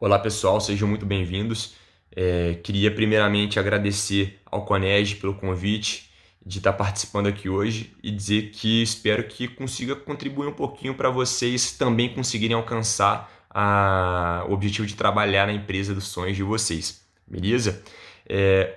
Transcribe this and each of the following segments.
Olá pessoal, sejam muito bem-vindos. Queria primeiramente agradecer ao Coneg pelo convite de estar participando aqui hoje e dizer que espero que consiga contribuir um pouquinho para vocês também conseguirem alcançar o objetivo de trabalhar na empresa dos sonhos de vocês, beleza?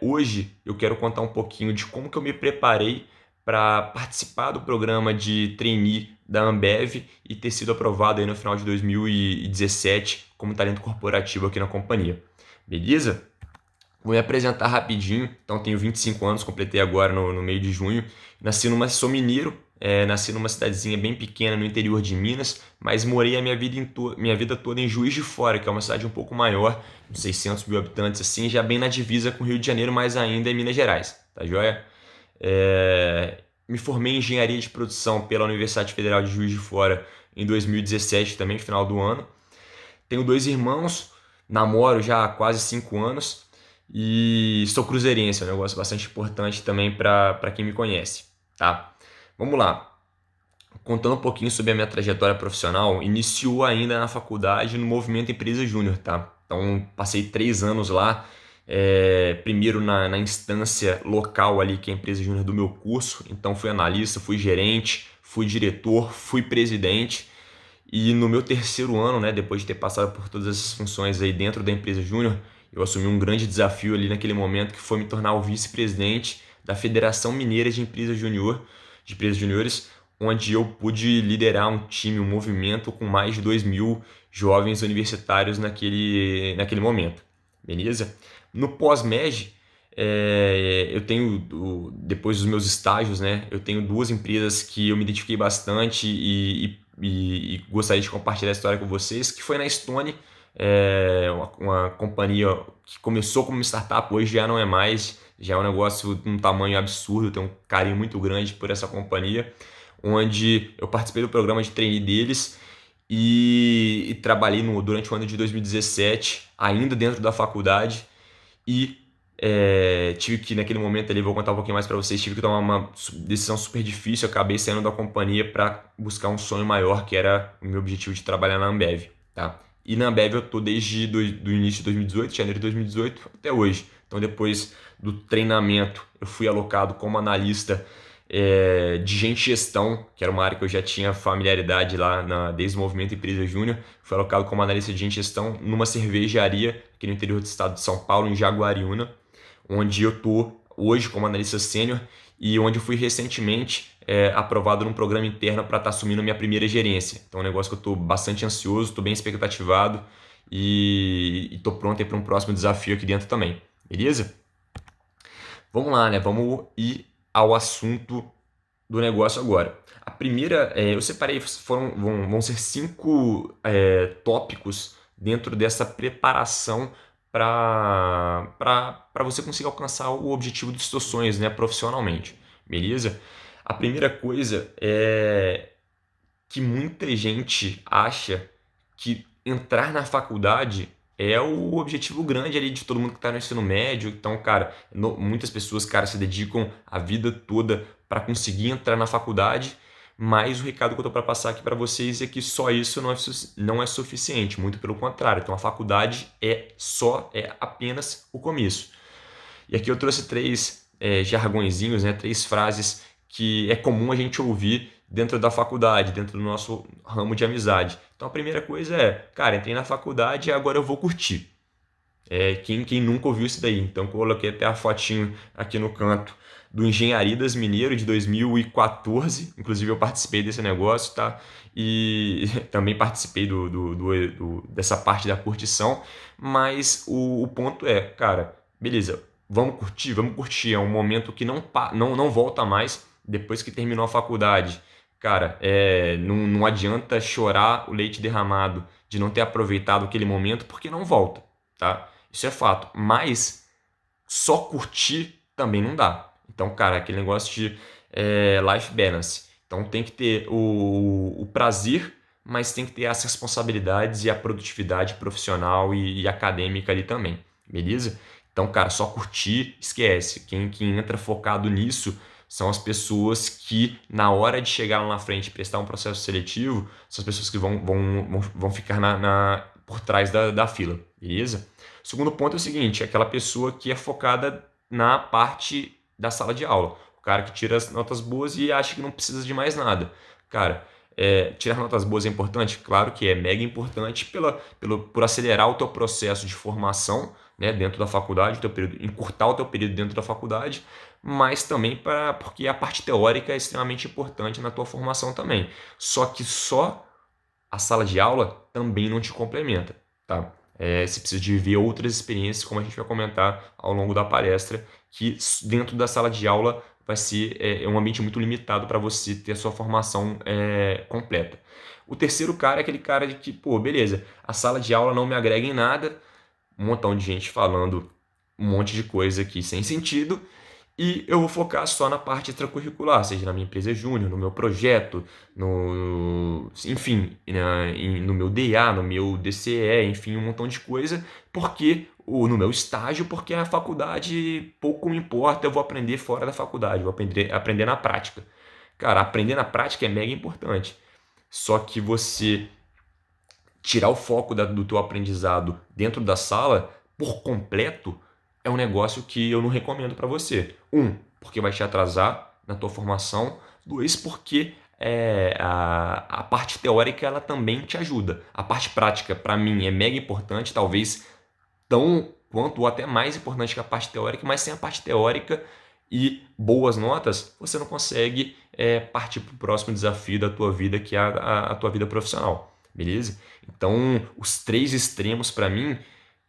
Hoje eu quero contar um pouquinho de como que eu me preparei para participar do programa de trainee da Ambev e ter sido aprovado aí no final de 2017 como talento corporativo aqui na companhia. Beleza? Vou me apresentar rapidinho. Então, tenho 25 anos, completei agora no meio de junho. Sou mineiro, nasci numa cidadezinha bem pequena no interior de Minas, mas morei a minha vida toda em Juiz de Fora, que é uma cidade um pouco maior, uns 600 mil habitantes, assim, já bem na divisa com o Rio de Janeiro, mas ainda em Minas Gerais, tá joia? Me formei em engenharia de produção pela Universidade Federal de Juiz de Fora em 2017, também, final do ano. Tenho dois irmãos, namoro já há quase 5 anos e sou cruzeirense, é um negócio bastante importante também para quem me conhece, tá? Vamos lá. Contando um pouquinho sobre a minha trajetória profissional, iniciou ainda na faculdade no Movimento Empresa Júnior, tá? Então, passei 3 anos lá, primeiro na instância local ali, que é a Empresa Júnior do meu curso. Então, fui analista, fui gerente, fui diretor, fui presidente. E no meu terceiro ano, né, depois de ter passado por todas essas funções aí dentro da Empresa Júnior, eu assumi um grande desafio ali naquele momento, que foi me tornar o vice-presidente da Federação Mineira de Empresas Juniores, onde eu pude liderar um time, um movimento com mais de 2.000 jovens universitários naquele momento, beleza? No pós-MEG, eu tenho, depois dos meus estágios, né, eu tenho duas empresas que eu me identifiquei bastante e gostaria de compartilhar a história com vocês, que foi na Stone, uma companhia que começou como startup, hoje já não é mais, já é um negócio de um tamanho absurdo, tenho um carinho muito grande por essa companhia, onde eu participei do programa de trainee deles e trabalhei durante o ano de 2017, ainda dentro da faculdade, e tive que, naquele momento ali, vou contar um pouquinho mais para vocês, tive que tomar uma decisão super difícil, acabei saindo da companhia para buscar um sonho maior, que era o meu objetivo de trabalhar na Ambev, tá? E na Ambev eu tô desde do início de 2018, janeiro de 2018 até hoje. Então, depois do treinamento, eu fui alocado como analista de gente e gestão, que era uma área que eu já tinha familiaridade lá desde o Movimento Empresa Júnior. Fui alocado como analista de gente e gestão numa cervejaria aqui no interior do estado de São Paulo, em Jaguariúna, onde eu estou hoje como analista sênior e onde eu fui recentemente aprovado num programa interno para estar assumindo minha primeira gerência. Então é um negócio que eu estou bastante ansioso, estou bem expectativado e estou pronto para um próximo desafio aqui dentro também. Beleza? Vamos lá, né? Vamos ir ao assunto do negócio agora. A primeira, eu separei, vão ser 5 tópicos dentro dessa preparação para você conseguir alcançar o objetivo dos seus sonhos, né, profissionalmente, beleza? A primeira coisa é que muita gente acha que entrar na faculdade é o objetivo grande ali de todo mundo que está no ensino médio. Então, cara, muitas pessoas, cara, se dedicam a vida toda para conseguir entrar na faculdade, mas o recado que eu tô para passar aqui para vocês é que só isso não é suficiente, muito pelo contrário. Então, a faculdade é apenas o começo. E aqui eu trouxe 3 jargõezinhos, né, 3 frases que é comum a gente ouvir dentro da faculdade, dentro do nosso ramo de amizade. Então a primeira coisa é, cara, entrei na faculdade e agora eu vou curtir. Quem nunca ouviu isso daí? Então coloquei até a fotinho aqui no canto do Engenharidas Mineiro de 2014. Inclusive eu participei desse negócio, tá? E também participei dessa parte da curtição. Mas o ponto é, cara, beleza, vamos curtir? Vamos curtir. É um momento que não volta mais depois que terminou a faculdade. Cara, não adianta chorar o leite derramado de não ter aproveitado aquele momento, porque não volta, tá? Isso é fato. Mas só curtir também não dá. Então, cara, aquele negócio de life balance. Então tem que ter o prazer, mas tem que ter as responsabilidades e a produtividade profissional e acadêmica ali também. Beleza? Então, cara, só curtir, esquece. Quem entra focado nisso são as pessoas que, na hora de chegar lá na frente e prestar um processo seletivo, são as pessoas que vão ficar por trás da fila. beleza? O segundo ponto é o seguinte, é aquela pessoa que é focada na parte da sala de aula. O cara que tira as notas boas e acha que não precisa de mais nada. Cara, tirar notas boas é importante? Claro que é mega importante por acelerar o teu processo de formação, né, dentro da faculdade, encurtar o teu período dentro da faculdade, mas também porque a parte teórica é extremamente importante na tua formação também. Só que só a sala de aula também não te complementa, tá? Você precisa de viver outras experiências, como a gente vai comentar ao longo da palestra, que dentro da sala de aula vai ser um ambiente muito limitado para você ter a sua formação completa. O terceiro cara é aquele cara de que, pô, beleza, a sala de aula não me agrega em nada, um montão de gente falando um monte de coisa aqui sem sentido, e eu vou focar só na parte extracurricular, seja na minha empresa júnior, no meu projeto, enfim, no meu DA, no meu DCE, enfim, um montão de coisa, no meu estágio, porque a faculdade pouco me importa, eu vou aprender fora da faculdade, vou aprender na prática. Cara, aprender na prática é mega importante. Só que você tirar o foco do teu aprendizado dentro da sala por completo é um negócio que eu não recomendo para você. Um, porque vai te atrasar na tua formação. Dois, porque a parte teórica ela também te ajuda. A parte prática, para mim, é mega importante, talvez tão quanto ou até mais importante que a parte teórica, mas sem a parte teórica e boas notas, você não consegue partir para o próximo desafio da tua vida, que é a tua vida profissional, beleza? Então, os três extremos, para mim,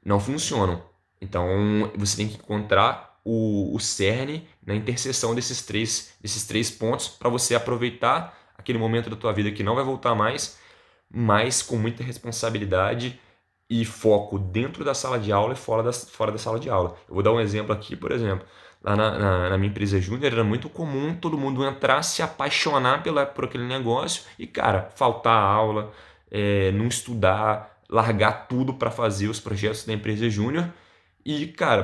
não funcionam. Então, você tem que encontrar o cerne na interseção desses três pontos para você aproveitar aquele momento da tua vida que não vai voltar mais, mas com muita responsabilidade e foco dentro da sala de aula e fora da sala de aula. Eu vou dar um exemplo aqui, por exemplo. Lá na minha empresa júnior era muito comum todo mundo entrar, se apaixonar por aquele negócio e, cara, faltar aula, não estudar, largar tudo para fazer os projetos da empresa júnior e, cara,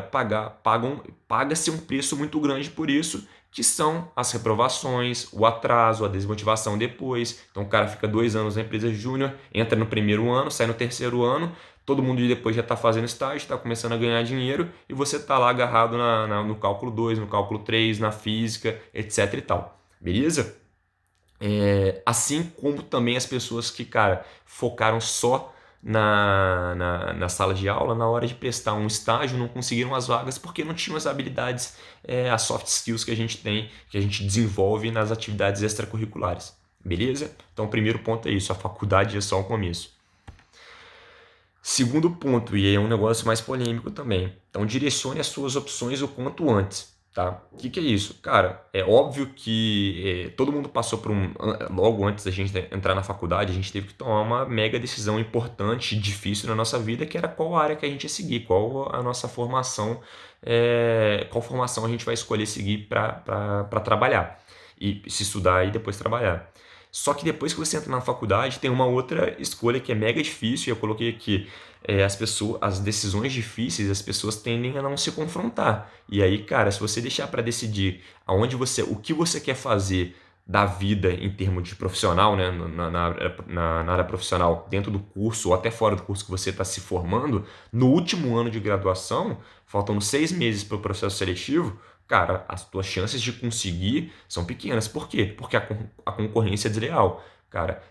paga-se um preço muito grande por isso, que são as reprovações, o atraso, a desmotivação depois. Então o cara fica 2 anos na empresa júnior, entra no primeiro ano, sai no terceiro ano, todo mundo depois já está fazendo estágio, está começando a ganhar dinheiro e você está lá agarrado no cálculo 2, no cálculo 3, na física, etc e tal. Beleza? Assim como também as pessoas que, cara, focaram só na sala de aula, na hora de prestar um estágio, não conseguiram as vagas porque não tinham as habilidades, as soft skills que a gente tem, que a gente desenvolve nas atividades extracurriculares. Beleza? Então, o primeiro ponto é isso: a faculdade é só o começo. Segundo ponto, e é um negócio mais polêmico também. Então, direcione as suas opções o quanto antes. Tá? O que é isso? Cara, é óbvio que todo mundo passou por logo antes da gente entrar na faculdade, a gente teve que tomar uma mega decisão importante e difícil na nossa vida, que era qual área que a gente ia seguir, qual a nossa formação, qual formação a gente vai escolher seguir para trabalhar. E se estudar e depois trabalhar. Só que depois que você entra na faculdade, tem uma outra escolha que é mega difícil, e eu coloquei aqui, as decisões difíceis, as pessoas tendem a não se confrontar. E aí, cara, se você deixar para decidir o que você quer fazer da vida em termos de profissional, né, na área profissional, dentro do curso ou até fora do curso que você está se formando, no último ano de graduação, faltando 6 meses para o processo seletivo, cara, as tuas chances de conseguir são pequenas. Por quê? Porque a concorrência é desleal. Cara,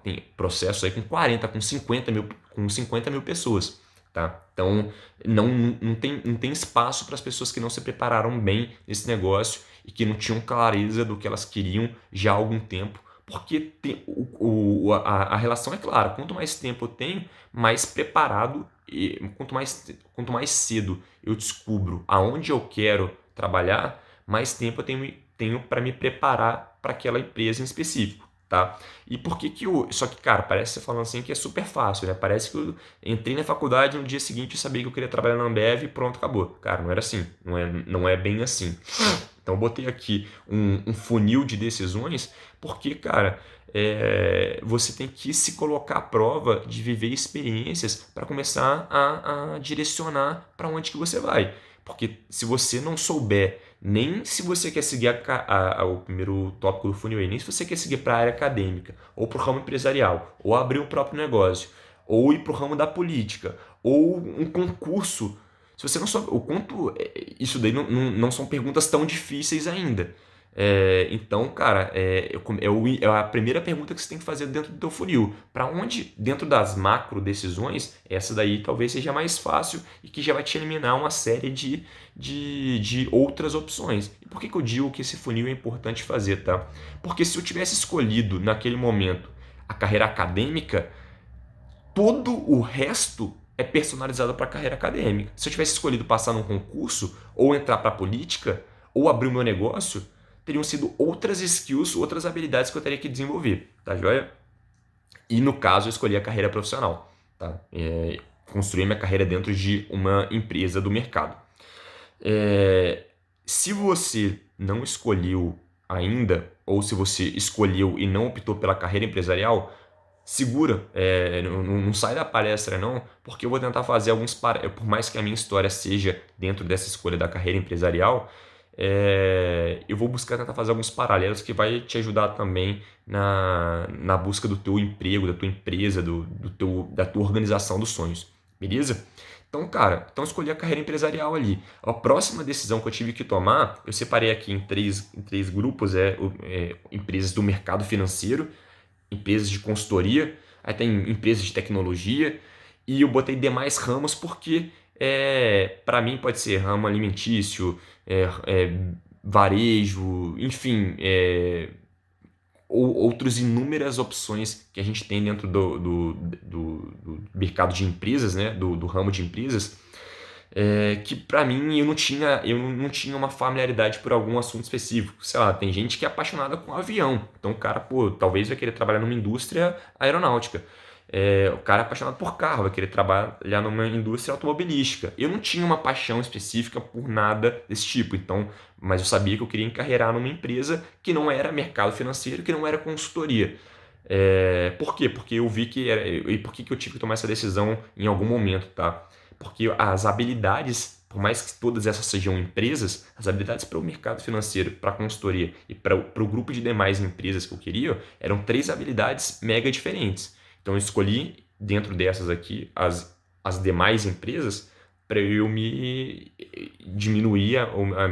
tem processos aí com 40, com 50 mil pessoas. Tá? Então, não tem espaço para as pessoas que não se prepararam bem nesse negócio e que não tinham clareza do que elas queriam já há algum tempo. Porque a relação é clara: quanto mais tempo eu tenho, mais preparado, e quanto mais cedo eu descubro aonde eu quero trabalhar, mais tempo eu tenho para me preparar para aquela empresa em específico, tá? E por que que eu... Só que, cara, parece você falando assim que é super fácil, né? Parece que eu entrei na faculdade no dia seguinte eu sabia que eu queria trabalhar na Ambev e pronto, acabou. Cara, não era assim. Não é bem assim. Então eu botei aqui um funil de decisões porque, cara, você tem que se colocar à prova de viver experiências para começar a direcionar para onde que você vai. Porque se você não souber, nem se você quer seguir o primeiro tópico do funil aí, nem se você quer seguir para a área acadêmica, ou para o ramo empresarial, ou abrir o próprio negócio, ou ir para o ramo da política, ou um concurso. Se você não sabe o quanto. Isso daí não são perguntas tão difíceis ainda. Então, cara, é a primeira pergunta que você tem que fazer dentro do teu funil. Para onde, dentro das macro decisões, essa daí talvez seja mais fácil e que já vai te eliminar uma série de outras opções. E por que eu digo que esse funil é importante fazer, tá? Porque se eu tivesse escolhido naquele momento a carreira acadêmica, todo o resto é personalizado para a carreira acadêmica. Se eu tivesse escolhido passar num concurso, ou entrar para a política, ou abrir o meu negócio, teriam sido outras skills, outras habilidades que eu teria que desenvolver, tá joia? E no caso, eu escolhi a carreira profissional, tá? Construir minha carreira dentro de uma empresa do mercado. Se você não escolheu ainda, ou se você escolheu e não optou pela carreira empresarial, segura, não sai da palestra não, porque eu vou tentar fazer alguns por mais que a minha história seja dentro dessa escolha da carreira empresarial, eu vou buscar tentar fazer alguns paralelos que vai te ajudar também na busca do teu emprego, da tua empresa, da tua organização dos sonhos, beleza? Então, cara, escolhi a carreira empresarial ali. A próxima decisão que eu tive que tomar, eu separei aqui em três grupos, empresas do mercado financeiro, empresas de consultoria, aí tem empresas de tecnologia, e eu botei demais ramos porque para mim pode ser ramo alimentício, varejo, enfim, ou outras inúmeras opções que a gente tem dentro do mercado de empresas, né, do ramo de empresas, que para mim eu não tinha uma familiaridade por algum assunto específico. Sei lá, tem gente que é apaixonada com avião, então o cara, pô, talvez vai querer trabalhar numa indústria aeronáutica. O cara é apaixonado por carro, vai querer trabalhar numa indústria automobilística. Eu não tinha uma paixão específica por nada desse tipo, então, mas eu sabia que eu queria encarreirar numa empresa que não era mercado financeiro, que não era consultoria. Por quê? Porque eu vi que era. E por que eu tive que tomar essa decisão em algum momento, tá? Porque as habilidades, por mais que todas essas sejam empresas, as habilidades para o mercado financeiro, para a consultoria e para o grupo de demais empresas que eu queria, eram três habilidades mega diferentes. Então eu escolhi dentro dessas aqui as demais empresas para eu me diminuir a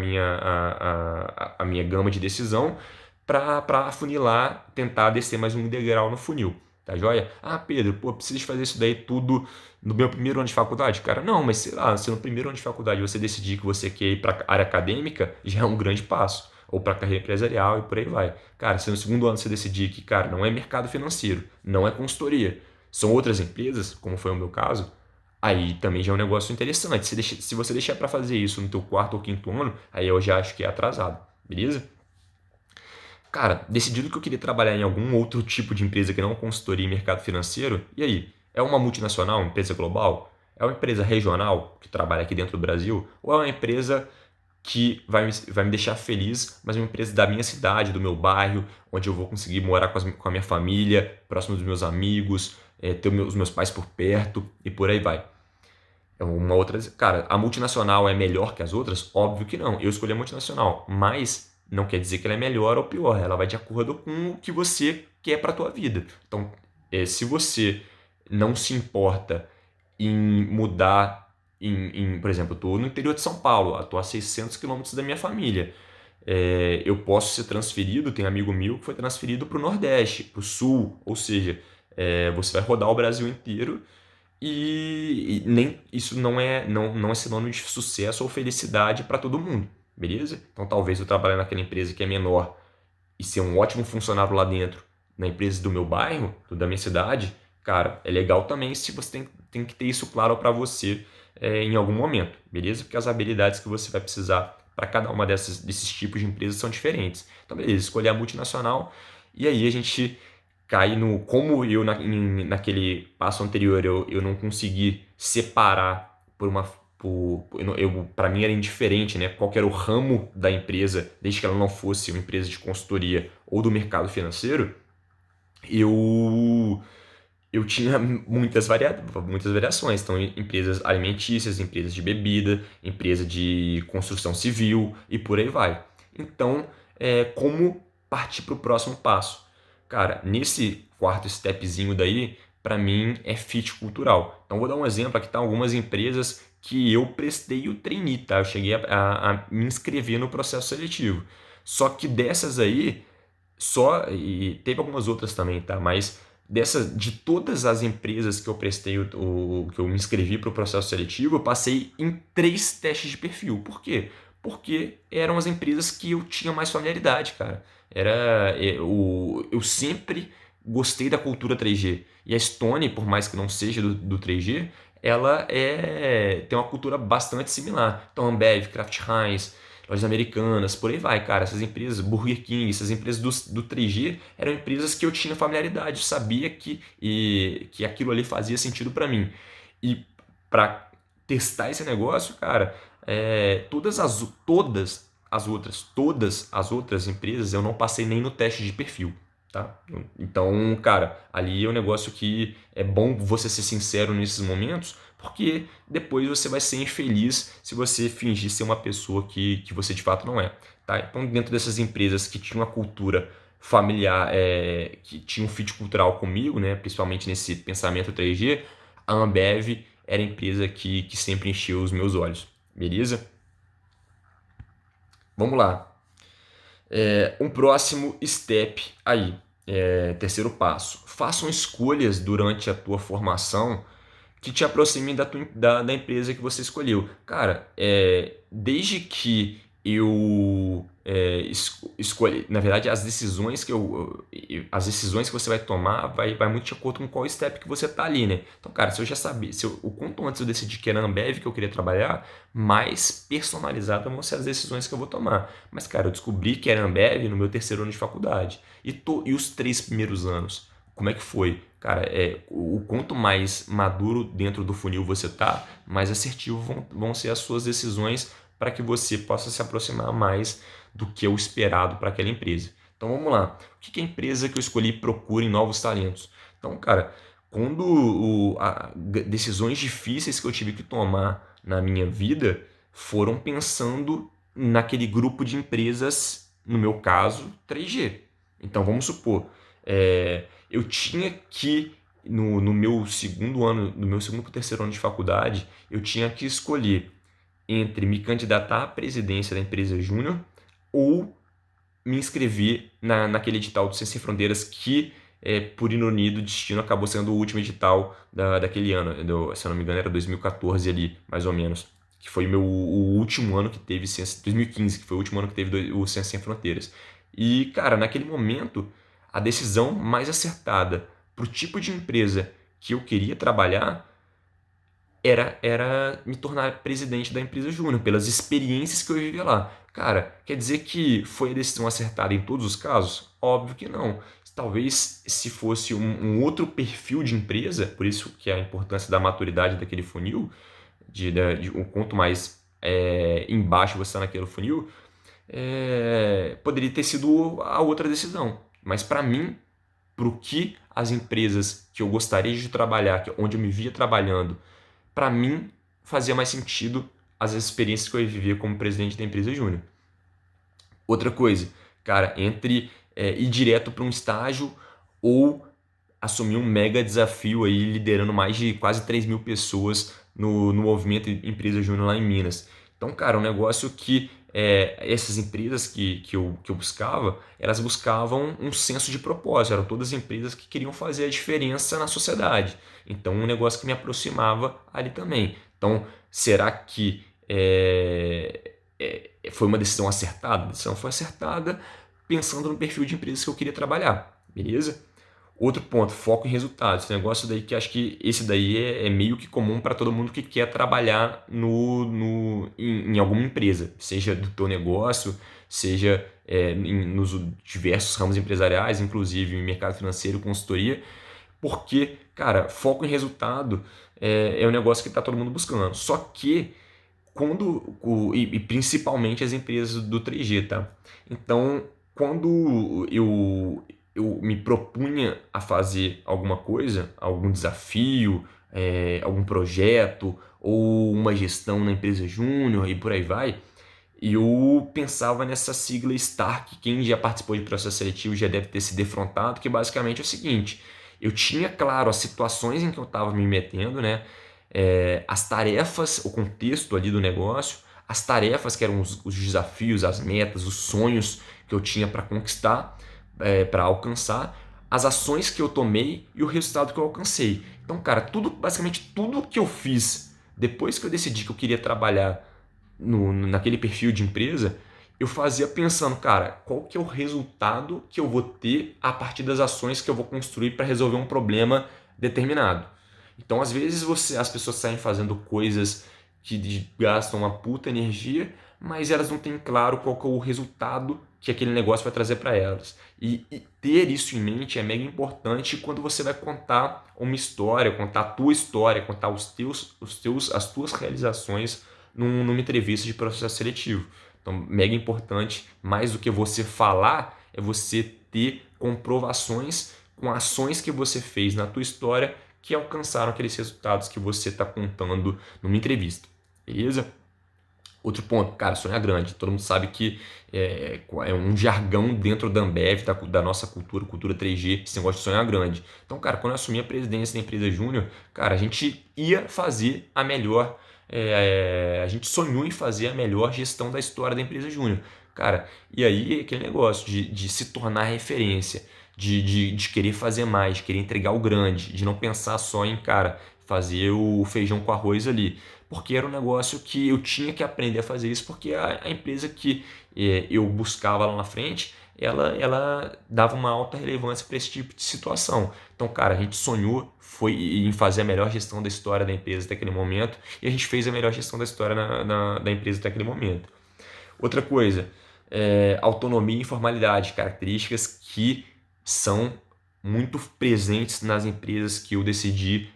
minha gama de decisão para afunilar, tentar descer mais um degrau no funil. Tá joia? Ah, Pedro, pô, preciso fazer isso daí tudo no meu primeiro ano de faculdade? Cara, não, mas sei lá, se no primeiro ano de faculdade você decidir que você quer ir para a área acadêmica, já é um grande passo. Ou para a carreira empresarial e por aí vai. Cara, se no segundo ano você decidir que, cara, não é mercado financeiro, não é consultoria, são outras empresas, como foi o meu caso, aí também já é um negócio interessante. Se você deixar para fazer isso no teu quarto ou quinto ano, aí eu já acho que é atrasado, beleza? Cara, decidido que eu queria trabalhar em algum outro tipo de empresa que não consultoria e mercado financeiro, e aí? É uma multinacional, uma empresa global? É uma empresa regional que trabalha aqui dentro do Brasil? Ou é uma empresa que vai me deixar feliz, mas é uma empresa da minha cidade, do meu bairro, onde eu vou conseguir morar com a minha família, próximo dos meus amigos, ter os meus pais por perto e por aí vai. É uma outra. Cara, a multinacional é melhor que as outras? Óbvio que não. Eu escolhi a multinacional, mas não quer dizer que ela é melhor ou pior. Ela vai de acordo com o que você quer para a tua vida. Então, se você não se importa em mudar, por exemplo, eu estou no interior de São Paulo, estou a 600 quilômetros da minha família. Eu posso ser transferido, tem amigo meu que foi transferido para o Nordeste, para o Sul, ou seja, você vai rodar o Brasil inteiro e nem isso não é sinônimo de sucesso ou felicidade para todo mundo, beleza? Então talvez eu trabalhar naquela empresa que é menor e ser um ótimo funcionário lá dentro, na empresa do meu bairro, da minha cidade, cara, é legal também se você tem que ter isso claro para você em algum momento, beleza? Porque as habilidades que você vai precisar para cada uma desses tipos de empresas são diferentes. Então, beleza, escolher a multinacional e aí a gente cai no. Como eu naquele passo anterior eu não consegui separar por uma. Para mim era indiferente, né? Qual que era o ramo da empresa, desde que ela não fosse uma empresa de consultoria ou do mercado financeiro, eu tinha muitas variações. Então, empresas alimentícias, empresas de bebida, empresa de construção civil e por aí vai. Então, como partir para o próximo passo? Cara, nesse quarto stepzinho daí, para mim é fit cultural. Então vou dar um exemplo, aqui tá algumas empresas que eu prestei o trainee, tá? Eu cheguei a me inscrever no processo seletivo. Só que dessas aí, e teve algumas outras também, tá? Mas de todas as empresas que eu prestei, que eu me inscrevi para o processo seletivo, eu passei em 3 testes de perfil. Por quê? Porque eram as empresas que eu tinha mais familiaridade, cara. Eu sempre gostei da cultura 3G. E a Stone, por mais que não seja do 3G, tem uma cultura bastante similar. Então, Ambev, Kraft Heinz, lojas americanas, por aí vai, cara. Essas empresas, Burger King, essas empresas do 3G eram empresas que eu tinha familiaridade, eu sabia que aquilo ali fazia sentido para mim. E para testar esse negócio, cara, todas as outras empresas eu não passei nem no teste de perfil. Tá? Então, cara, ali é um negócio que é bom você ser sincero nesses momentos, porque depois você vai ser infeliz se você fingir ser uma pessoa que você de fato não é. Tá? Então, dentro dessas empresas que tinham uma cultura familiar, que tinha um fit cultural comigo, né, principalmente nesse pensamento 3G, a Ambev era a empresa que sempre encheu os meus olhos. Beleza? Vamos lá. Um próximo step aí, terceiro passo. Façam escolhas durante a tua formação que te aproximem da empresa que você escolheu. Cara, desde que eu escolhi, na verdade, as decisões que você vai tomar vai muito de acordo com qual step que você tá ali, né? Então, cara, se eu já sabia, o quanto antes eu decidi que era a Ambev que eu queria trabalhar, mais personalizadas vão ser as decisões que eu vou tomar. Mas, cara, eu descobri que era a Ambev no meu terceiro ano de faculdade. E os 3 primeiros anos? Como é que foi? Cara, o quanto mais maduro dentro do funil você tá, mais assertivo vão ser as suas decisões para que você possa se aproximar mais do que é o esperado para aquela empresa. Então vamos lá. O que a empresa que eu escolhi procura em novos talentos? Então, cara, quando decisões difíceis que eu tive que tomar na minha vida foram pensando naquele grupo de empresas, no meu caso, 3G. Então vamos supor, eu tinha que, no meu segundo ano, no meu segundo para o terceiro ano de faculdade, eu tinha que escolher entre me candidatar à presidência da empresa júnior ou me inscrever naquele edital do Ciência Sem Fronteiras que, por ironia do destino, acabou sendo o último edital daquele ano. Se eu não me engano, era 2014 ali, mais ou menos. Que foi o último ano que teve Ciência... 2015, que foi o último ano que teve o Ciência Sem Fronteiras. E, cara, naquele momento, a decisão mais acertada para o tipo de empresa que eu queria trabalhar era me tornar presidente da empresa júnior, pelas experiências que eu vivia lá. Cara, quer dizer que foi a decisão acertada em todos os casos? Óbvio que não. Talvez se fosse um outro perfil de empresa, por isso que a importância da maturidade daquele funil, de o quanto mais embaixo você está naquele funil, poderia ter sido a outra decisão. Mas para mim, para o que as empresas que eu gostaria de trabalhar, onde eu me via trabalhando, para mim fazia mais sentido as experiências que eu ia viver como presidente da empresa júnior. Outra coisa, cara, entre ir direto para um estágio ou assumir um mega desafio aí liderando mais de quase 3.000 pessoas no movimento Empresa Júnior lá em Minas. Então, cara, um negócio que essas empresas que eu buscava, elas buscavam um senso de propósito, eram todas empresas que queriam fazer a diferença na sociedade. Então, um negócio que me aproximava ali também. Então, será que foi uma decisão acertada? A decisão foi acertada pensando no perfil de empresas que eu queria trabalhar, beleza? Outro ponto, foco em resultados. Esse negócio daí que acho que esse daí é meio que comum para todo mundo que quer trabalhar em alguma empresa, seja do teu negócio, seja nos diversos ramos empresariais, inclusive em mercado financeiro, consultoria, porque, cara, foco em resultado é um negócio que está todo mundo buscando. Só que e principalmente as empresas do 3G, tá? Então, quando eu me propunha a fazer alguma coisa, algum desafio, algum projeto ou uma gestão na empresa júnior e por aí vai, eu pensava nessa sigla STAR, que quem já participou de processo seletivo já deve ter se defrontado, que basicamente é o seguinte: Eu tinha, claro, as situações em que eu estava me metendo, né? As tarefas, o contexto ali do negócio, as tarefas que eram os desafios, as metas, os sonhos que eu tinha para conquistar, para alcançar, as ações que eu tomei e o resultado que eu alcancei. Então, cara, basicamente tudo que eu fiz depois que eu decidi que eu queria trabalhar naquele perfil de empresa, eu fazia pensando, cara, qual que é o resultado que eu vou ter a partir das ações que eu vou construir para resolver um problema determinado. Então, às vezes, as pessoas saem fazendo coisas que gastam uma puta energia, mas elas não têm claro qual que é o resultado que aquele negócio vai trazer para elas. E ter isso em mente é mega importante quando você vai contar uma história, contar a tua história, contar as tuas realizações numa entrevista de processo seletivo. Então, mega importante, mais do que você falar, é você ter comprovações com ações que você fez na tua história que alcançaram aqueles resultados que você está contando numa entrevista. Beleza? Outro ponto, cara, sonhar grande. Todo mundo sabe que é um jargão dentro da Ambev, da nossa cultura 3G, esse negócio de sonhar grande. Então, cara, quando eu assumi a presidência da empresa Júnior, cara, a gente ia fazer a melhor, a gente sonhou em fazer a melhor gestão da história da empresa Júnior. Cara, e aí aquele negócio de se tornar referência, de querer fazer mais, de querer entregar o grande, de não pensar só em, cara, fazer o feijão com arroz ali, porque era um negócio que eu tinha que aprender a fazer isso, porque a empresa que eu buscava lá na frente, ela dava uma alta relevância para esse tipo de situação. Então, cara, a gente sonhou foi em fazer a melhor gestão da história da empresa até aquele momento, e a gente fez a melhor gestão da história da empresa até aquele momento. Outra coisa, autonomia e informalidade, características que são muito presentes nas empresas que eu decidi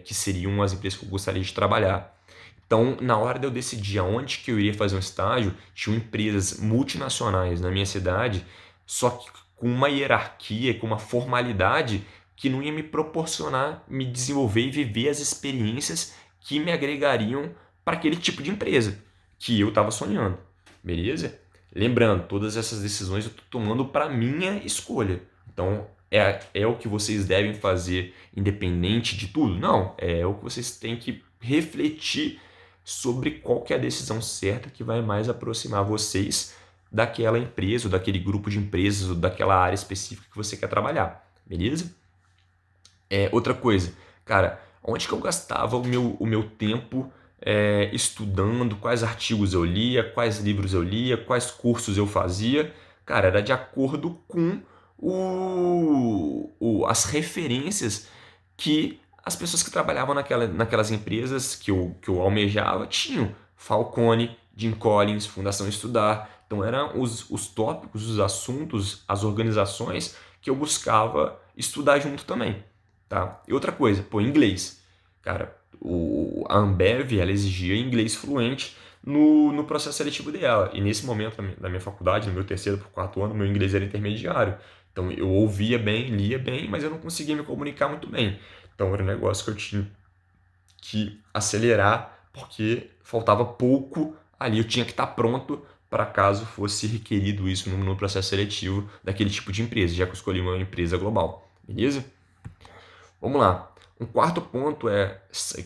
que seriam as empresas que eu gostaria de trabalhar. Então, na hora de eu decidir aonde que eu iria fazer um estágio, tinham empresas multinacionais na minha cidade, só que com uma hierarquia, com uma formalidade que não ia me proporcionar me desenvolver e viver as experiências que me agregariam para aquele tipo de empresa que eu estava sonhando, beleza? Lembrando, todas essas decisões eu estou tomando para minha escolha. Então, é o que vocês devem fazer independente de tudo? Não, é o que vocês têm que refletir sobre qual que é a decisão certa que vai mais aproximar vocês daquela empresa, ou daquele grupo de empresas, ou daquela área específica que você quer trabalhar, beleza? Outra coisa, cara, onde que eu gastava o meu tempo estudando, quais artigos eu lia, quais livros eu lia, quais cursos eu fazia? Cara, era de acordo com as referências que as pessoas que trabalhavam naquelas empresas que eu almejava tinham. Falcone, Jim Collins, Fundação Estudar. Então eram os tópicos, os assuntos, as organizações que eu buscava estudar junto também. Tá? E outra coisa, pô, inglês. Cara, a Ambev ela exigia inglês fluente no processo seletivo dela. E nesse momento da minha faculdade, no meu terceiro para o quarto ano, meu inglês era intermediário. Então eu ouvia bem, lia bem, mas eu não conseguia me comunicar muito bem. Então era um negócio que eu tinha que acelerar, porque faltava pouco ali, eu tinha que estar pronto para caso fosse requerido isso no processo seletivo daquele tipo de empresa, já que eu escolhi uma empresa global. Beleza? Vamos lá. Um quarto ponto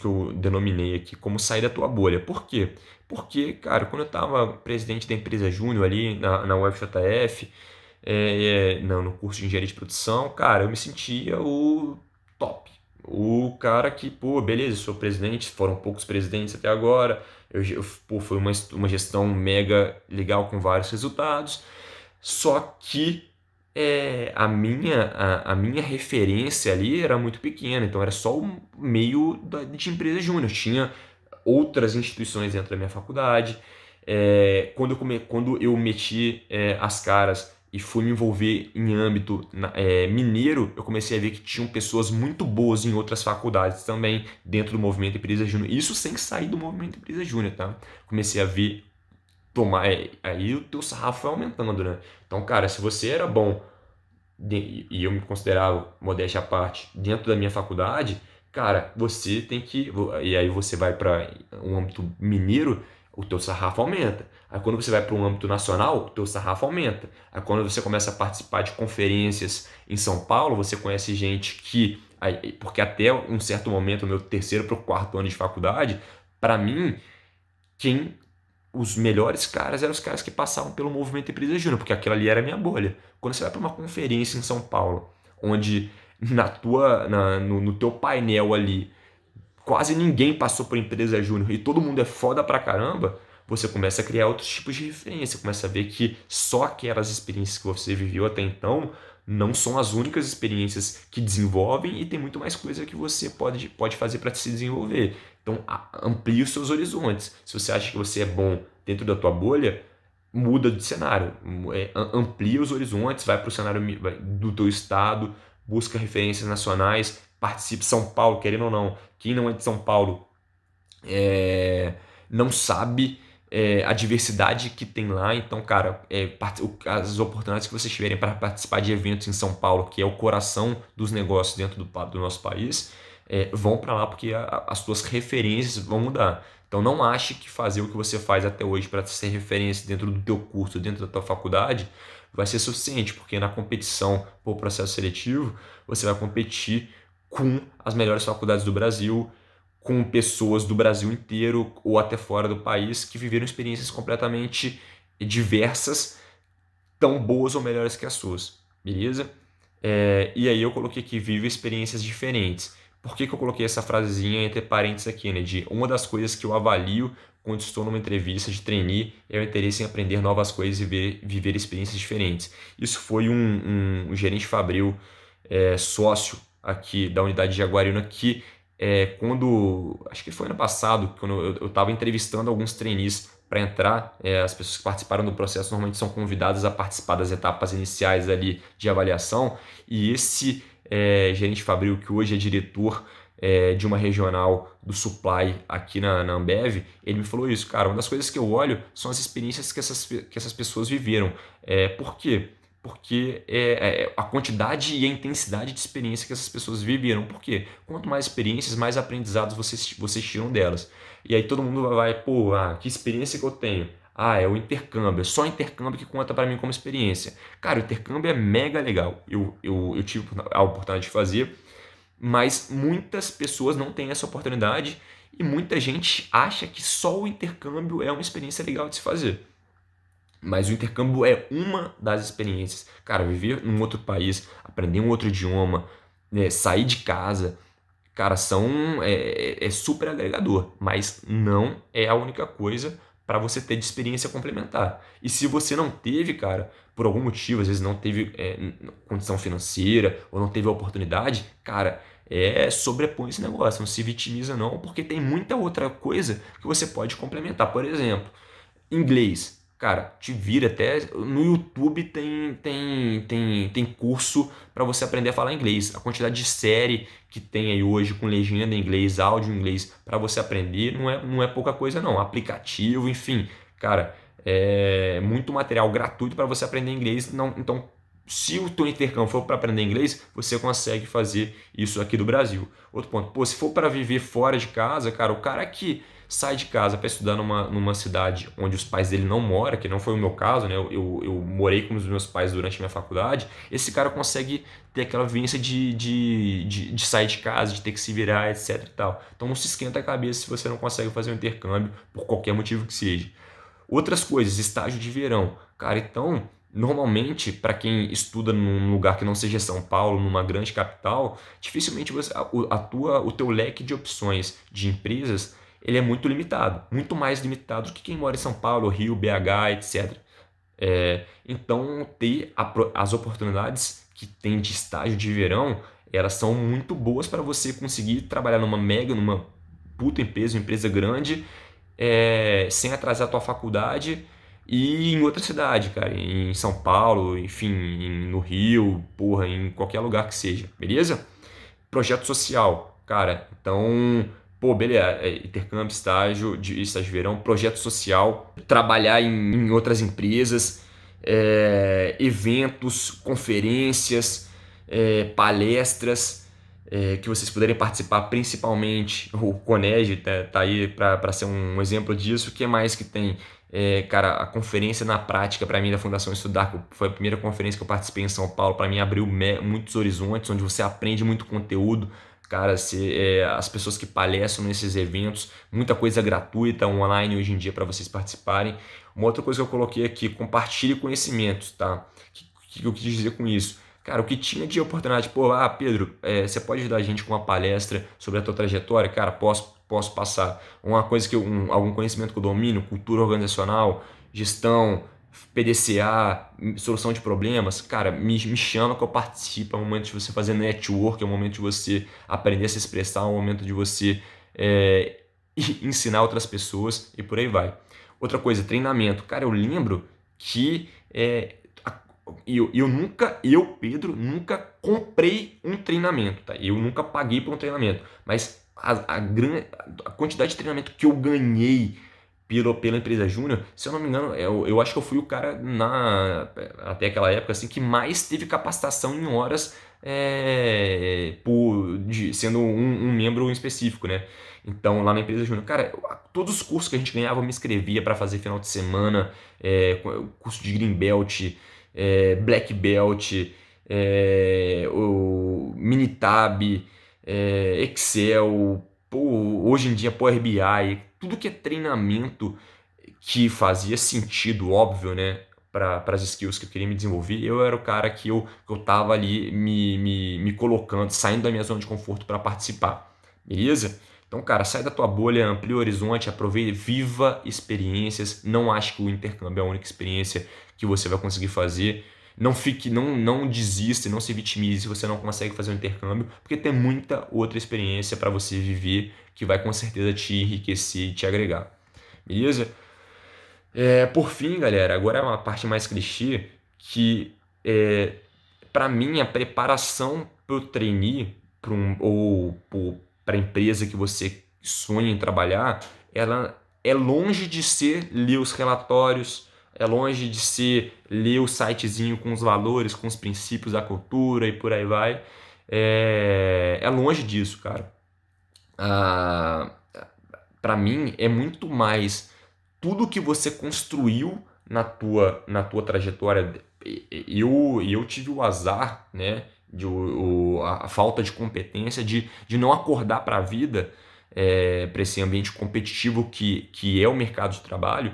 que eu denominei aqui como sair da tua bolha. Por quê? Porque, cara, quando eu estava presidente da empresa Júnior ali na UFJF, no curso de engenharia de produção, cara, eu me sentia o top. O cara que, pô, beleza, sou presidente, foram poucos presidentes até agora, pô, foi uma gestão mega legal com vários resultados, só que a minha referência ali era muito pequena, então era só o meio de empresa júnior. Tinha outras instituições dentro da minha faculdade. Quando eu meti as caras e fui me envolver em âmbito mineiro, eu comecei a ver que tinham pessoas muito boas em outras faculdades também, dentro do movimento Empresa Júnior. Isso sem sair do movimento Empresa Júnior, tá? Comecei a ver aí o teu sarrafo foi aumentando, né? Então, cara, se você era bom e eu me considerava, modéstia à parte, dentro da minha faculdade, cara, você tem que, e aí você vai para um âmbito mineiro, o teu sarrafo aumenta. Aí quando você vai para um âmbito nacional, o teu sarrafo aumenta. Aí quando você começa a participar de conferências em São Paulo, você conhece gente que... Porque até um certo momento, no meu terceiro para o quarto ano de faculdade, para mim, quem os melhores caras eram os caras que passavam pelo movimento Empresa Júnior, porque aquilo ali era a minha bolha. Quando você vai para uma conferência em São Paulo, onde no teu painel ali quase ninguém passou por Empresa Júnior e todo mundo é foda pra caramba, você começa a criar outros tipos de referência, começa a ver que só aquelas experiências que você viveu até então não são as únicas experiências que desenvolvem e tem muito mais coisa que você pode fazer para se desenvolver. Então, amplie os seus horizontes. Se você acha que você é bom dentro da tua bolha, muda de cenário, amplia os horizontes, vai para o cenário do teu estado, busca referências nacionais, participe. São Paulo, querendo ou não, quem não é de São Paulo não sabe a diversidade que tem lá. Então, cara, as oportunidades que vocês tiverem para participar de eventos em São Paulo, que é o coração dos negócios dentro do nosso país, vão para lá porque as suas referências vão mudar. Então não ache que fazer o que você faz até hoje para ser referência dentro do teu curso, dentro da tua faculdade, vai ser suficiente, porque na competição por processo seletivo, você vai competir com as melhores faculdades do Brasil, com pessoas do Brasil inteiro ou até fora do país que viveram experiências completamente diversas, tão boas ou melhores que as suas, beleza? E aí eu coloquei aqui, vive experiências diferentes. Por que eu coloquei essa frasezinha entre parênteses aqui, né? De uma das coisas que eu avalio quando estou numa entrevista de trainee é o interesse em aprender novas coisas e viver experiências diferentes. Isso foi um gerente fabril sócio aqui da unidade de Jaguariúna que acho que foi ano passado, quando eu estava entrevistando alguns trainees para entrar, as pessoas que participaram do processo normalmente são convidadas a participar das etapas iniciais ali de avaliação, e esse gerente fabril, que hoje é diretor de uma regional do supply aqui na Ambev, ele me falou isso, cara, uma das coisas que eu olho são as experiências que essas pessoas viveram. Por quê? Porque a quantidade e a intensidade de experiência que essas pessoas viveram. Por quê? Quanto mais experiências, mais aprendizados vocês tiram delas. E aí todo mundo vai, pô, que experiência que eu tenho? É o intercâmbio, é só o intercâmbio que conta para mim como experiência. Cara, o intercâmbio é mega legal. Eu tive a oportunidade de fazer, mas muitas pessoas não têm essa oportunidade e muita gente acha que só o intercâmbio é uma experiência legal de se fazer. Mas o intercâmbio é uma das experiências. Cara, viver num outro país, aprender um outro idioma, né, sair de casa, cara, é super agregador, mas não é a única coisa para você ter de experiência complementar. E se você não teve, cara, por algum motivo, às vezes não teve condição financeira ou não teve a oportunidade, cara, sobrepõe esse negócio, não se vitimiza não, porque tem muita outra coisa que você pode complementar. Por exemplo, inglês. Cara, te vira até no YouTube tem curso para você aprender a falar inglês. A quantidade de série que tem aí hoje com legenda em inglês, áudio em inglês para você aprender não é pouca coisa não. Aplicativo, enfim, cara, é muito material gratuito para você aprender inglês. Não, então, se o teu intercâmbio for para aprender inglês, você consegue fazer isso aqui do Brasil. Outro ponto, pô, se for para viver fora de casa, cara, o cara que sai de casa para estudar numa cidade onde os pais dele não moram, que não foi o meu caso, né? Eu morei com os meus pais durante a minha faculdade. Esse cara consegue ter aquela vivência de sair de casa, de ter que se virar, etc e tal. Então não se esquenta a cabeça se você não consegue fazer um intercâmbio por qualquer motivo que seja. Outras coisas, estágio de verão. Cara, então, normalmente, para quem estuda num lugar que não seja São Paulo, numa grande capital, dificilmente o teu leque de opções de empresas ele é muito limitado, muito mais limitado do que quem mora em São Paulo, Rio, BH, etc. Então, as oportunidades que tem de estágio de verão, elas são muito boas para você conseguir trabalhar numa puta empresa, uma empresa grande, sem atrasar a tua faculdade e em outra cidade, cara, em São Paulo, enfim, no Rio, porra, em qualquer lugar que seja, beleza? Projeto social, cara, então, pô, beleza, intercâmbio, estágio de verão, projeto social, trabalhar em outras empresas, eventos, conferências, palestras, que vocês puderem participar, principalmente o Coneg tá aí para ser um exemplo disso. O que mais que tem? Cara, a conferência na prática para mim da Fundação Estudar, que foi a primeira conferência que eu participei em São Paulo, para mim abriu muitos horizontes, onde você aprende muito conteúdo. Cara, as pessoas que palestram nesses eventos, muita coisa gratuita online hoje em dia para vocês participarem. Uma outra coisa que eu coloquei aqui, compartilhe conhecimentos, tá? O que eu quis dizer com isso? Cara, o que tinha de oportunidade, pô, Pedro, você pode ajudar a gente com uma palestra sobre a tua trajetória? Cara, posso passar. Uma coisa algum conhecimento que eu domino, cultura organizacional, gestão, PDCA, solução de problemas, cara, me chama que eu participo. É um momento de você fazer network, é um momento de você aprender a se expressar, é um momento de você ensinar outras pessoas e por aí vai. Outra coisa, treinamento. Cara, eu lembro que Pedro, nunca comprei um treinamento, tá? Eu nunca paguei por um treinamento, mas a quantidade de treinamento que eu ganhei pela empresa Júnior, se eu não me engano, eu acho que eu fui o cara até aquela época assim, que mais teve capacitação em horas sendo um membro específico, né? Então, lá na empresa Júnior, cara, todos os cursos que a gente ganhava, eu me inscrevia para fazer final de semana, curso de Green Belt, Black Belt, o Minitab, Excel, hoje em dia Power BI, tudo que é treinamento que fazia sentido, óbvio, né? Para as skills que eu queria me desenvolver, eu era o cara que eu tava ali me colocando, saindo da minha zona de conforto para participar, beleza? Então, cara, sai da tua bolha, amplia o horizonte, aproveite, viva experiências. Não acho que o intercâmbio é a única experiência que você vai conseguir fazer. Não desista, não se vitimize se você não consegue fazer um intercâmbio, porque tem muita outra experiência para você viver que vai com certeza te enriquecer e te agregar. Beleza? Por fim, galera, agora é uma parte mais clichê que para mim a preparação para o trainee ou para a empresa que você sonha em trabalhar, ela é longe de ser ler os relatórios, é longe de ser ler o sitezinho com os valores, com os princípios da cultura e por aí vai. É longe disso, cara. Ah, para mim é muito mais tudo que você construiu na tua trajetória. Eu tive o azar, né, a falta de competência de não acordar para a vida, para esse ambiente competitivo que é o mercado de trabalho,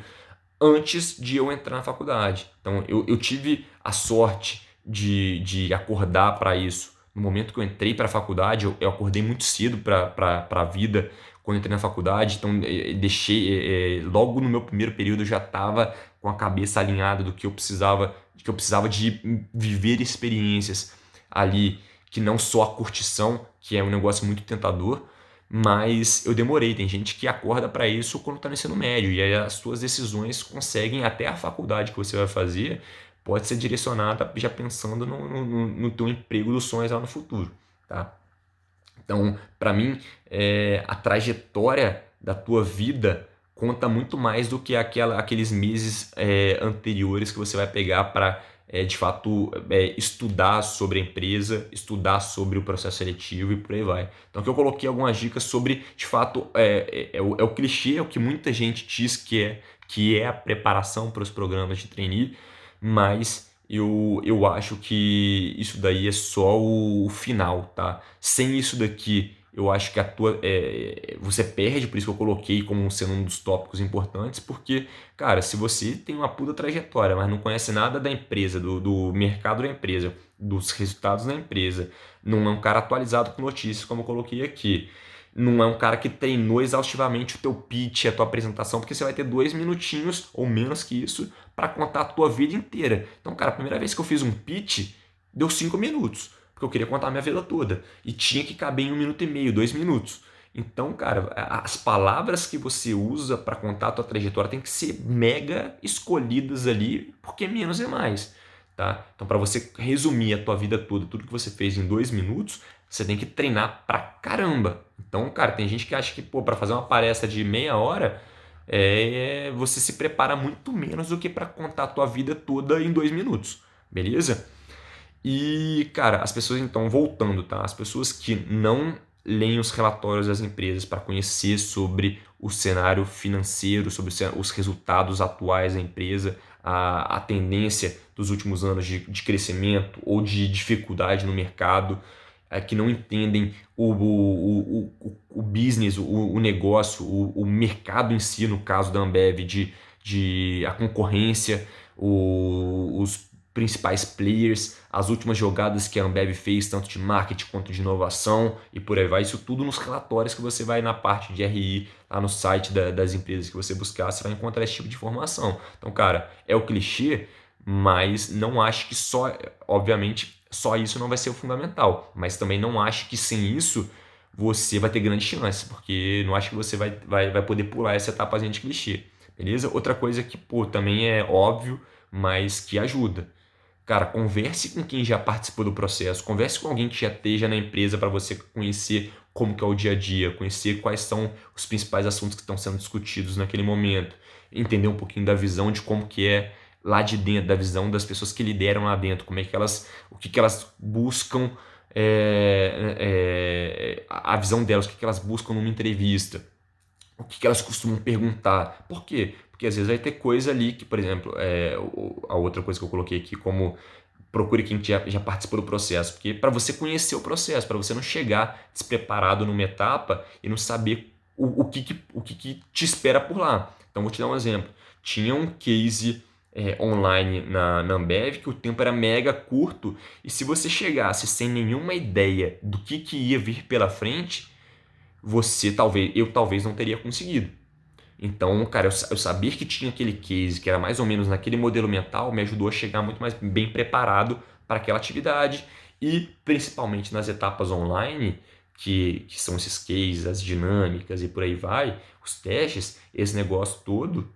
antes de eu entrar na faculdade. Então eu tive a sorte de acordar para isso. No momento que eu entrei para a faculdade, eu acordei muito cedo para a vida quando entrei na faculdade. Então deixei logo no meu primeiro período eu já estava com a cabeça alinhada do que eu precisava de viver experiências ali, que não só a curtição, que é um negócio muito tentador, mas eu demorei. Tem gente que acorda para isso quando está no ensino médio, e aí as suas decisões conseguem, até a faculdade que você vai fazer, pode ser direcionada já pensando no teu emprego dos sonhos lá no futuro, tá? Então, para mim, a trajetória da tua vida conta muito mais do que aqueles meses anteriores que você vai pegar para, de fato, estudar sobre a empresa, estudar sobre o processo seletivo e por aí vai. Então, aqui eu coloquei algumas dicas sobre, de fato, é o clichê, é o que muita gente diz que é a preparação para os programas de trainee, mas eu acho que isso daí é só o final, tá? Sem isso daqui, eu acho que você perde, por isso que eu coloquei como sendo um dos tópicos importantes, porque, cara, se você tem uma puta trajetória, mas não conhece nada da empresa, do mercado da empresa, dos resultados da empresa, não é um cara atualizado com notícias, como eu coloquei aqui, não é um cara que treinou exaustivamente o teu pitch, a tua apresentação, porque você vai ter 2 minutinhos ou menos que isso para contar a tua vida inteira. Então, cara, a primeira vez que eu fiz um pitch, deu 5 minutos, porque eu queria contar a minha vida toda. E tinha que caber em 1 minuto e meio, 2 minutos. Então, cara, as palavras que você usa para contar a tua trajetória tem que ser mega escolhidas ali, porque menos é mais. Tá? Então, para você resumir a tua vida toda, tudo que você fez em 2 minutos, você tem que treinar pra caramba. Então, cara, tem gente que acha que, pô, para fazer uma palestra de meia hora, você se prepara muito menos do que para contar a tua vida toda em 2 minutos, beleza? E, cara, as pessoas, então, voltando, tá? As pessoas que não leem os relatórios das empresas para conhecer sobre o cenário financeiro, sobre os resultados atuais da empresa, a tendência dos últimos anos de crescimento ou de dificuldade no mercado, que não entendem o business, o negócio, o mercado em si, no caso da Ambev, de a concorrência, os principais players, as últimas jogadas que a Ambev fez, tanto de marketing quanto de inovação e por aí vai. Isso tudo nos relatórios que você vai na parte de RI, lá no site das empresas que você buscar, você vai encontrar esse tipo de informação. Então, cara, é o clichê, mas não acho que só, obviamente, só isso não vai ser o fundamental. Mas também não acho que sem isso você vai ter grande chance, porque não acho que você vai poder pular essa etapazinha de clichê. Beleza? Outra coisa que, pô, também é óbvio, mas que ajuda. Cara, converse com quem já participou do processo, converse com alguém que já esteja na empresa para você conhecer como que é o dia a dia, conhecer quais são os principais assuntos que estão sendo discutidos naquele momento, entender um pouquinho da visão de como que é lá de dentro, da visão das pessoas que lideram lá dentro, como é que elas, o que que elas buscam, a visão delas, o que que elas buscam numa entrevista, o que que elas costumam perguntar. Por quê? Porque às vezes vai ter coisa ali que, por exemplo, a outra coisa que eu coloquei aqui como procure quem já participou do processo, porque para você conhecer o processo, para você não chegar despreparado numa etapa e não saber o que te espera por lá. Então vou te dar um exemplo. Tinha um case online na Ambev que o tempo era mega curto e se você chegasse sem nenhuma ideia do que ia vir pela frente, eu talvez não teria conseguido. Então, cara, eu saber que tinha aquele case, que era mais ou menos naquele modelo mental, me ajudou a chegar muito mais bem preparado para aquela atividade e principalmente nas etapas online, que são esses cases, as dinâmicas e por aí vai, os testes, esse negócio todo,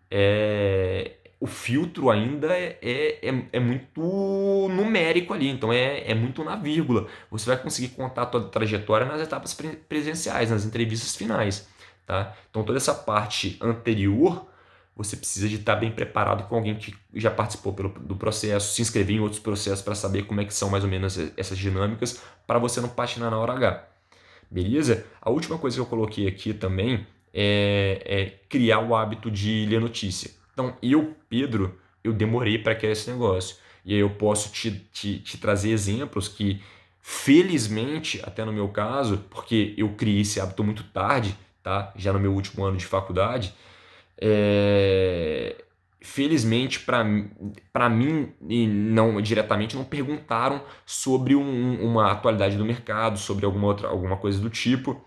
o filtro ainda é muito numérico ali, então é muito na vírgula. Você vai conseguir contar a tua trajetória nas etapas presenciais, nas entrevistas finais. Tá? Então toda essa parte anterior você precisa de estar bem preparado com alguém que já participou do processo, se inscrever em outros processos para saber como é que são mais ou menos essas dinâmicas para você não patinar na hora H. Beleza? A última coisa que eu coloquei aqui também é criar o hábito de ler notícia. Então Pedro, eu demorei para criar esse negócio. E aí eu posso te trazer exemplos que, felizmente, até no meu caso, porque eu criei esse hábito muito tarde, tá? Já no meu último ano de faculdade, felizmente para mim e não diretamente não perguntaram sobre uma atualidade do mercado, sobre alguma coisa do tipo,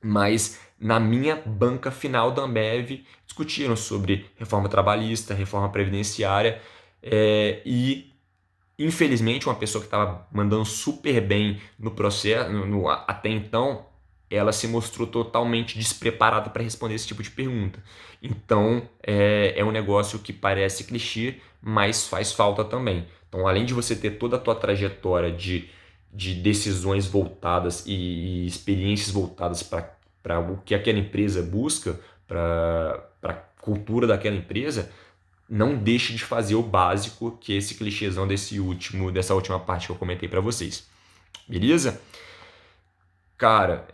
mas na minha banca final da Ambev discutiram sobre reforma trabalhista, reforma previdenciária e infelizmente uma pessoa que estava mandando super bem no processo até então, ela se mostrou totalmente despreparada para responder esse tipo de pergunta. Então, é um negócio que parece clichê, mas faz falta também. Então, além de você ter toda a tua trajetória de decisões voltadas e experiências voltadas para o que aquela empresa busca, para a cultura daquela empresa, não deixe de fazer o básico, que é esse clichêzão dessa última parte que eu comentei para vocês. Beleza? Cara,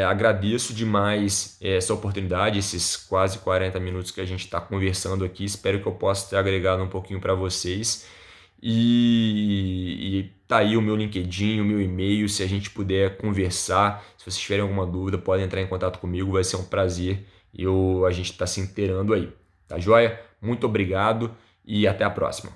agradeço demais essa oportunidade, esses quase 40 minutos que a gente está conversando aqui. Espero que eu possa ter agregado um pouquinho para vocês. E tá aí o meu LinkedIn, o meu e-mail. Se a gente puder conversar, se vocês tiverem alguma dúvida, podem entrar em contato comigo. Vai ser um prazer. A gente está se inteirando aí. Tá joia? Muito obrigado e até a próxima.